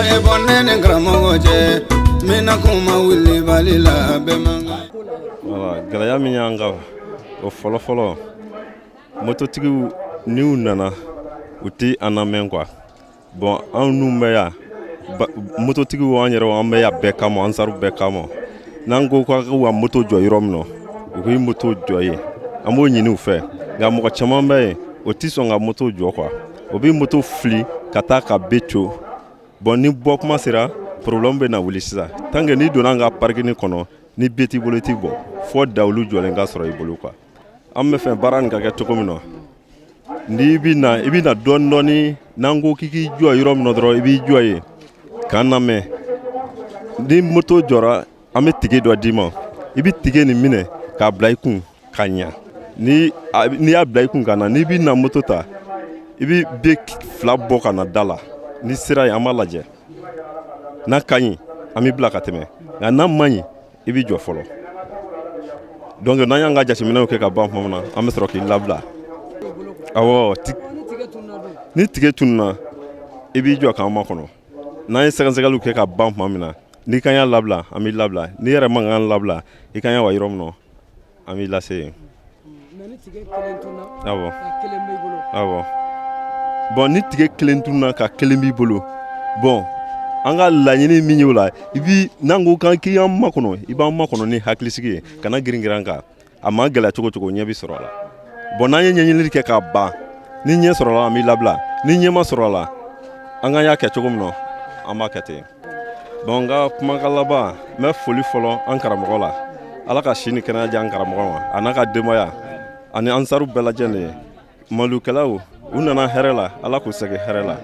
ye bonne ni gramo je mina kuma wili balila be manga wala galaya min yanga o folo moto tigi niu nana uti anamen quoi bon an numbe ya moto tigi wo an yɛrɛ an bɛ ya bɛɛ kama an saru bɛɛ kama n'an ko ko wa moto jɔ yɔrɔ min na u ko moto jɔ ye an b'o ɲini u fɛ nka mɔgɔ caman bɛ yen o ti sɔn ka moto jɔ quoi o bɛ moto fili ka taa ka bɛ co bon ni bɔ kuma sera problème bɛ na wuli sisan tant que ni donna an ka parking kɔnɔ ni bɛ t'i bolo t'i bɔ fo dawulu jɔlen ka sɔrɔ i bolo quoi an bɛ fɛ baara nin ka kɛ cogo min na ni i bɛ na dɔɔni n'an ko k'i k'i jɔ yɔrɔ min na dɔrɔn i b'i jɔ ye k'an lamɛn ni moto jɔra an bɛ tige dɔ d'i ma i bɛ tige nin minɛ k'a bila i kun ka ɲa ni y'a bila i kun ka na n'i bɛ na moto ta i bɛ be fila bɔ ka na da la ni sera yen an b'a lajɛ n'a ka ɲi an bɛ bila ka tɛmɛ nka n'a man ɲi i bɛ jɔ fɔlɔ donc n'an y'an ka jateminɛw kɛ ka ban tuma min na an bɛ sɔrɔ k'i labila awɔ ni tige tununna i b'i jɔ k'an makɔnɔ n'an ye sɛgɛsɛgɛliw kɛ ka ban tuma min na n'i kan y'a labila an b'i labila n'i yɛrɛ man kan labila i kan y'a wa yɔrɔ min na an b'i lase yen awɔ bon ni tige kelen tununna ka kelen b'i bolo bon an ka laɲini min y'o la n'an ko kan k'i y'an makɔnɔ i b'an makɔnɔ ni hakilisigi ye kana girin-girin kan a ma gɛlɛya cogo cogo ɲɛ bɛ sɔrɔ a la bon n'an ye ɲɛɲinili kɛ k'a ban ni ɲɛ sɔrɔ la an b'i labila ni ɲɛ ma sɔrɔ a la an kan y'a kɛ cogo min na an b'a kɛ ten bon n ka kumakan laban n bɛ foli fɔlɔ an karamɔgɔ la ala ka si ni kɛnɛya di an karamɔgɔ ma a n'a ka denbaya ani ansaru bɛɛ lajɛlen ye malukɛlaw u nana hɛrɛ la ala k'u segin hɛrɛ la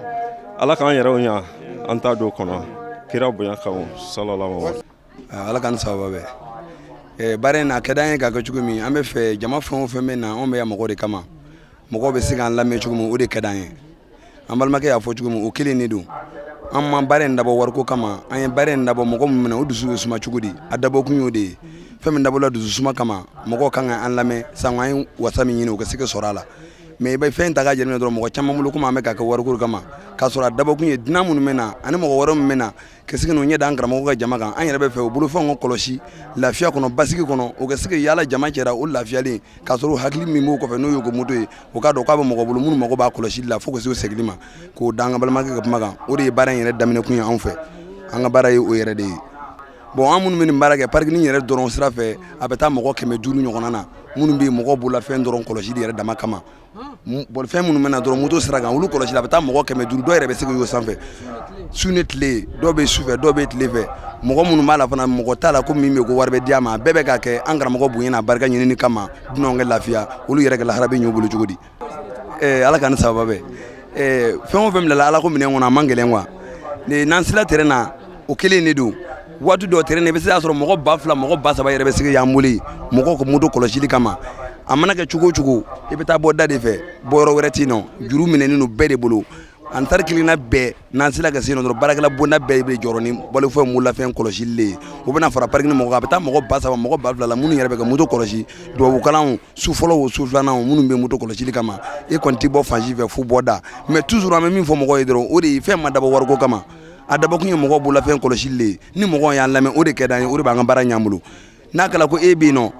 ala k'an yɛrɛw ɲa an t'a don kɔnɔ kira bonya kan sallallahu ala kan sababa bɛ baara in a ka d'an ye k'a kɛ cogo min an bɛ fɛ jama fɛn o fɛn bɛ na anw bɛ yan mɔgɔ de kama mɔgɔ bɛ se k'an lamɛn cogo min o de ka d'an ye an balimakɛ y'a fɔ cogo min o kelen de don an ma baara in dabɔ wariko kama an ye baara in dabɔ mɔgɔ min minɛ o dusu bɛ suma cogo di a dabɔ kun y'o de ye fɛn min dabɔla dusu suma kama mɔgɔ kan ka an lamɛn sango an ye wasa min ɲini o ka se ka sɔrɔ a la mais i bɛ fɛn ta k'a jɛnɛ dɔrɔn mɔgɔ caman bolo komi an bɛ k'a kɛ wariko kama k'a sɔrɔ a dabɔ kun ye dunan minnu bɛ na ani mɔgɔ wɛrɛ min bɛ na ka se ka n'u ɲɛ da an karamɔgɔ ka jama kan an yɛrɛ bɛ fɛ o bolofɛnw ka kɔlɔsi lafiya kɔnɔ basigi kɔnɔ o ka se ka yaala jama cɛra o lafiyalen k'a sɔrɔ hakili min b'o kɔfɛ n'o y'o ko moto ye o k'a dɔn k'a bɛ mɔgɔ bolo minnu mago b'a kɔlɔsili la fo ka se o segili ma k'o da an ka balimakɛ ka kuma kan o de ye baara in yɛrɛ daminɛ kun ye anw fɛ an ka baara ye o yɛrɛ de ye bon an minnu bɛ nin baara kɛ parking yɛrɛ dɔrɔn sira fɛ a bɛ taa mɔgɔ 500 ɲɔgɔnna na minnu bɛ mɔgɔ bolofɛn dɔrɔn kɔlɔsili yɛrɛ dama kama bolifɛn minnu bɛ na dɔrɔn moto sira kan olu kɔlɔsili a bɛ taa mɔgɔ 500 dɔw yɛrɛ bɛ se k'o sanfɛ su ni tile dɔw bɛ su fɛ dɔw bɛ tile fɛ mɔgɔ minnu b'a la fana mɔgɔ t'a la ko min bɛ ko wari bɛ d'a ma bɛɛ bɛ k'a kɛ an karamɔgɔ bonya n'a barika ɲinini kama dunanw ka lafiya olu yɛrɛ ka lahara bɛ ɲɛ u bolo cogo di ala ka ni sababa bɛ fɛn o fɛn bilala ala ko minɛn kɔnɔ a man gɛlɛn quoi n'an sera terrain na o kelen de don waati dɔ terrain na i bɛ se k'a sɔrɔ mɔgɔ 2000 mɔgɔ 3000 yɛrɛ bɛ se k'an bolo mɔgɔ ka moto kɔlɔsili kama a mana kɛ cogo o cogo i bɛ taa bɔ da de fɛ bɔyɔrɔ wɛrɛ tɛ yen nɔ juru minɛnen don bɛɛ de bolo an tari kelenna bɛɛ n'an sera ka se yen nɔ dɔrɔn baarakɛla bonda bɛɛ bɛ jɔrɔ ni bolofɛn bolofɛn kɔlɔsili de ye o bɛna fara parking mɔgɔ a bɛ taa mɔgɔ 3000 mɔgɔ 2000 la minnu yɛrɛ bɛ ka moto kɔlɔsi tubabukalanw su fɔlɔ o su filanan minnu bɛ moto kɔlɔsili kama e kɔni tɛ bɔ fansi fɛ fo bɔda mais toujours an bɛ min fɔ mɔgɔw ye dɔrɔn o de ye fɛn ma dabɔ wariko kama a dabɔ kun ye mɔgɔ bolofɛn kɔlɔsili de ye ni mɔgɔw y'an lamɛn o de ka d'an ye o de b'an ka baara ɲɛ bolo n'a kɛra ko e bɛ yen nɔ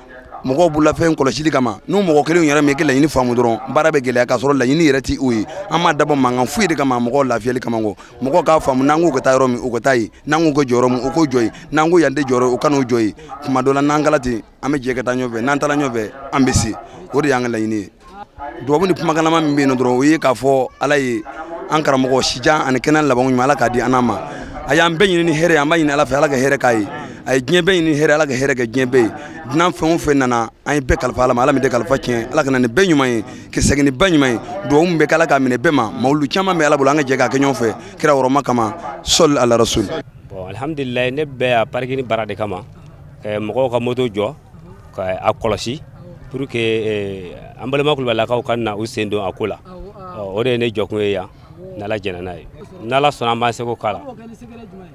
mɔgɔw bolofɛn kɔlɔsili kama n'u mɔgɔ kelen yɛrɛ min kɛ laɲini faamu dɔrɔn baara bɛ gɛlɛya k'a sɔrɔ laɲini yɛrɛ tɛ o ye an m'a dabɔ mankan foyi de kama mɔgɔw lafiyali kama kɔ mɔgɔw k'a faamu n'an ko ka taa yɔrɔ min o ka taa yen n'an ko ka jɔyɔrɔ min o k'o jɔ yen n'an ko yan tɛ jɔyɔrɔ o ka n'o jɔ yen tuma dɔ la n'an kala ten an bɛ jɛ ka taa ɲɔgɔn fɛ n'an taara ɲɔgɔn fɛ an bɛ se o de y'an ka laɲini ye dubabu ni kumakanlama min bɛ yen nɔ dɔrɔn o ye k'a fɔ ala ye an karamɔgɔ sijan ani kɛnɛ laban ɲuman ala k'a di an ma a y'an bɛɛ ɲini ni hɛrɛ ye an b'a ɲini ala fɛ ala ka hɛrɛ k'a ye a ye diɲɛ bɛɛ ɲini hɛrɛ ala ka hɛrɛ kɛ diɲɛ bɛɛ ye dunan fɛn o fɛn nana an ye bɛɛ kalifa ala ma ala min tɛ kalifa tiɲɛ ala ka na ni bɛɛ ɲuman ye ka segin ni bɛɛ ɲuman ye dubabu min bɛ kɛ ala k'a minɛ bɛɛ ma mawulu caman bɛ ala bolo an ka jɛ k'a kɛ ɲɔgɔn fɛ kira wɔrɔma kama sɔli ala rasul bon alhamdulilayi ne bɛ a parking baara de kama ka mɔgɔw ka moto jɔ ka a kɔlɔsi pour que an balima kulubalakaw ka na u sen don a ko la o de ye ne jɔkun ye yan n'ala jɛna n'a ye n'ala sɔnna an b'an seko k'a la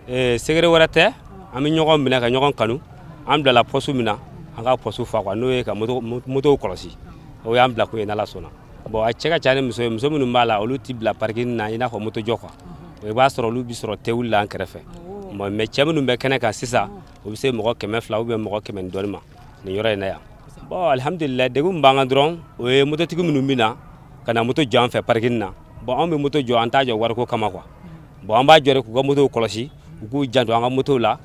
sɛgɛrɛ wɛrɛ tɛ an bɛ ɲɔgɔn minɛ ka ɲɔgɔn kanu an bilala pɔsu min na an ka pɔsu fa quoi n'o ye ka moto kɔlɔsi o y'an bila kun ye n'ala sɔnna bon a cɛ ka ca ni muso ye muso minnu b'a la olu ti bila parking na i n'a fɔ moto jɔ quoi i b'a sɔrɔ olu bi sɔrɔ tewu la an kɛrɛfɛ mais cɛ minnu bɛ kɛnɛ kan sisan o bɛ se mɔgɔ 200 ou bien mɔgɔ 100 ni dɔɔni ma nin yɔrɔ in na yan bon alhamdulillah degun b'an kan dɔrɔn o ye mototigi minnu bɛ na ka na moto jɔ an fɛ parking na bon an bɛ moto jɔ an t'a jɔ wariko kama quoi bon an b'a jɔ de k'u ka moto kɔlɔsi u k'u janto an ka moto la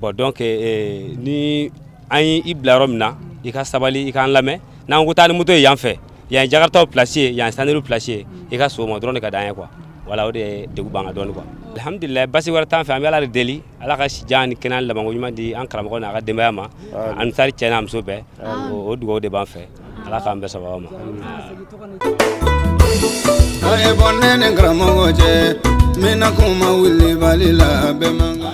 bon donc ni an y'i bila yɔrɔ min na i ka sabali i k'an lamɛn n'an ko taa ni moto ye yan fɛ yan ye jakartaw place ye yan ye sandelu place ye i ka so ma dɔrɔn de ka d'an ye quoi voilà o de ye degun b'an kan dɔɔni quoi alhamdulillah basi wɛrɛ t'an fɛ an bɛ ala de deli ala ka sijan ni kɛnɛya labanko ɲuman di an karamɔgɔ n'a ka denbaya ma ani sari cɛ n'a muso bɛɛ o dugawu de b'an fɛ ala k'an bɛɛ sababa ma Ay bonne ne karamɔgɔ cɛ mina kuma wuli bali la bɛɛ man